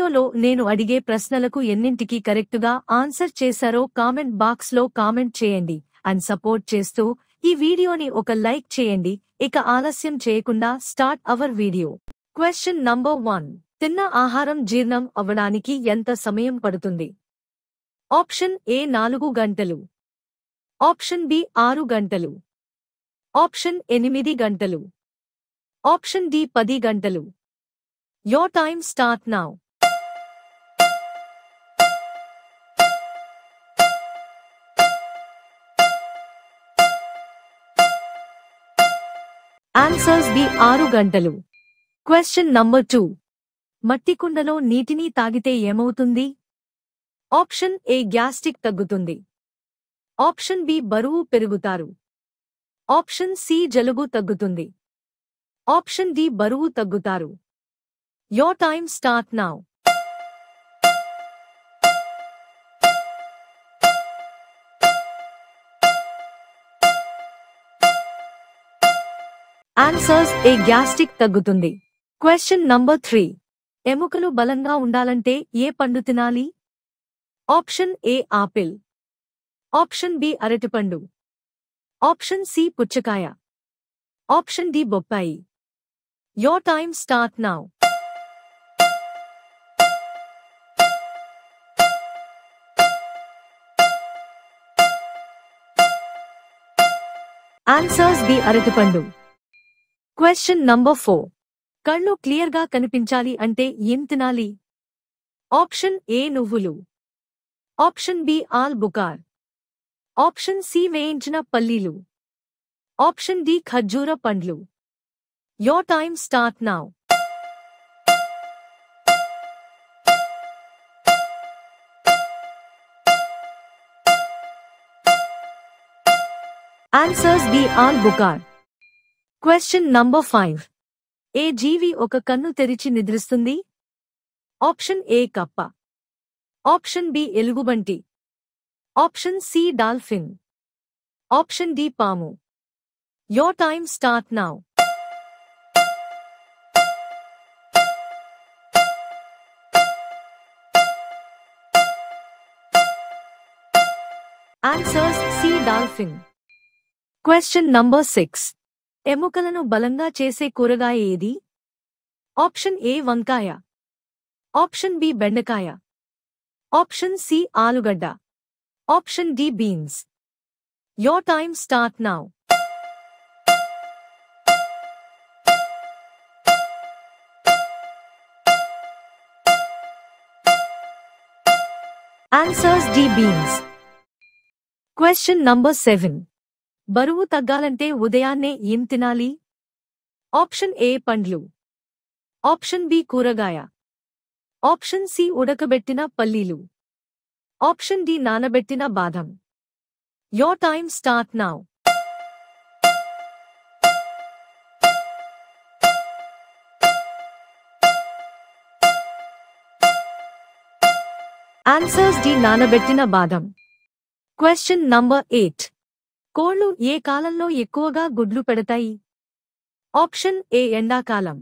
వీడియోలో నేను అడిగే ప్రశ్నలకు ఎన్నింటికి కరెక్టుగా ఆన్సర్ చేశారో కామెంట్ బాక్స్లో కామెంట్ చేయండి అండ్ సపోర్ట్ చేస్తూ ఈ వీడియోని ఒక లైక్ చేయండి. ఇక ఆలస్యం చేయకుండా start our video. Question number 1. తిన్న ఆహారం జీర్ణం అవ్వడానికి ఎంత సమయం పడుతుంది? ఆప్షన్ ఏ 4 గంటలు, ఆప్షన్ బి 6 గంటలు, ఆప్షన్ 8 గంటలు, ఆప్షన్ డి 10 గంటలు. Your time start now. Answers B 6 గంటలు. Question number 2. మట్టి కుండలో నీటిని తాగితే ఏమవుతుంది? ఆప్షన్ ఏ గ్యాస్ట్రిక్ తగ్గుతుంది, ఆప్షన్ బి బరువు పెరుగుతారు, ఆప్షన్ సి జలుబు తగ్గుతుంది, ఆప్షన్ డి బరువు తగ్గుతారు. Your time start now. Answers A gastric తగ్గుతుంది. Question number 3. ఎముకలు బలంగా ఉండాలంటే ఏ పండు తినాలి? Option A apple, option B అరటిపండు, ఆప్షన్ సి పుచ్చకాయ, ఆప్షన్ డి బొప్పాయి. Your time start now. Answers B అరటిపండు. Question number 4. కళ్ళు క్లియర్గా కనిపించాలి అంటే ఏం తినాలి? ఆప్షన్ ఏ నువ్వులు, ఆప్షన్ బి ఆల్ బుకార్, ఆప్షన్ సి వేయించిన పల్లీలు, ఆప్షన్ డి ఖర్జూర పండ్లు. Your time start now. Answers B ఆల్ బుకార్. Question number 5. ఏ జీవి ఒక కన్ను తెరిచి నిద్రిస్తుంది? ఆప్షన్ ఏ కప్ప, ఆప్షన్ బి ఎలుగుబంటి, option C dolphin, option D పాము. Your time start now. Answers C dolphin. Question number 6. ఎముకలను బలంగా చేసే కూరగాయ ఏది? ఆప్షన్ ఏ వంకాయ, ఆప్షన్ బి బెండకాయ, ఆప్షన్ సి ఆలుగడ్డ, option D beans. Your time start now. Answers D beans. Question number 7. బరువు తగ్గాలంటే ఉదయాన్నే ఏం తినాలి? ఆప్షన్ ఏ పండ్లు, ఆప్షన్ బి కూరగాయ, ఆప్షన్ సి ఉడకబెట్టిన పల్లీలు, ఆప్షన్ డి నానబెట్టిన బాదం. Your time start now. Answers D నానబెట్టిన బాదం. Question number 8. కోళ్లు ఏ కాలంలో ఎక్కువగా గుడ్లు పెడతాయి? ఆప్షన్ ఏ ఎండాకాలం,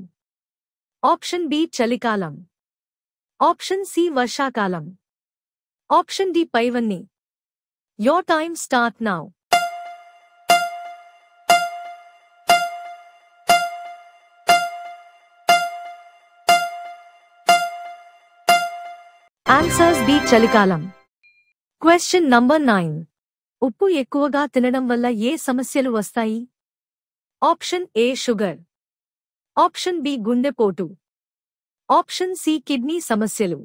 ఆప్షన్ బి చలికాలం, ఆప్షన్ సి వర్షాకాలం, ఆప్షన్ డి పైవన్నీ. Your time start now. Answers B చలికాలం. Question number 9. ఉప్పు ఎక్కువగా తినడం వల్ల ఏ సమస్యలు వస్తాయి? Option A sugar, option B గుండెపోటు, ఆప్షన్ సి కిడ్నీ సమస్యలు,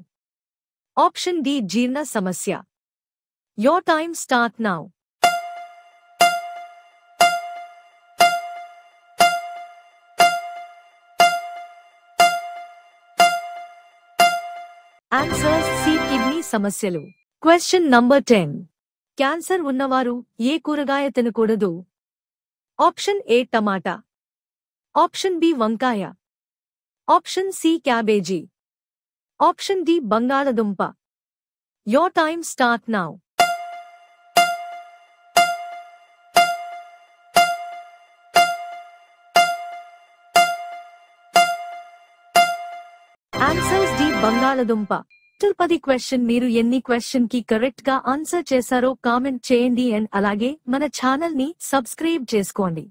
ఆప్షన్ డి జీర్ణ సమస్య. Your time start now. Answers C kidney సమస్యలు. Question number 10. క్యాన్సర్ ఉన్నవారు ఏ కూరగాయ తినకూడదు? Option A tomato, option B వంకాయ, option C cabbage, option D బంగాళదుంప. Your time start now. Answers D బంగాళదుంప. 10 క్వశ్చన్ మీరు ఎన్ని క్వశ్చన్ కి కరెక్ట్ గా ఆన్సర్ చేశారో కామెంట్ చేయండి అండ్ అలాగే మన ఛానల్ ని సబ్స్క్రైబ్ చేసుకోండి.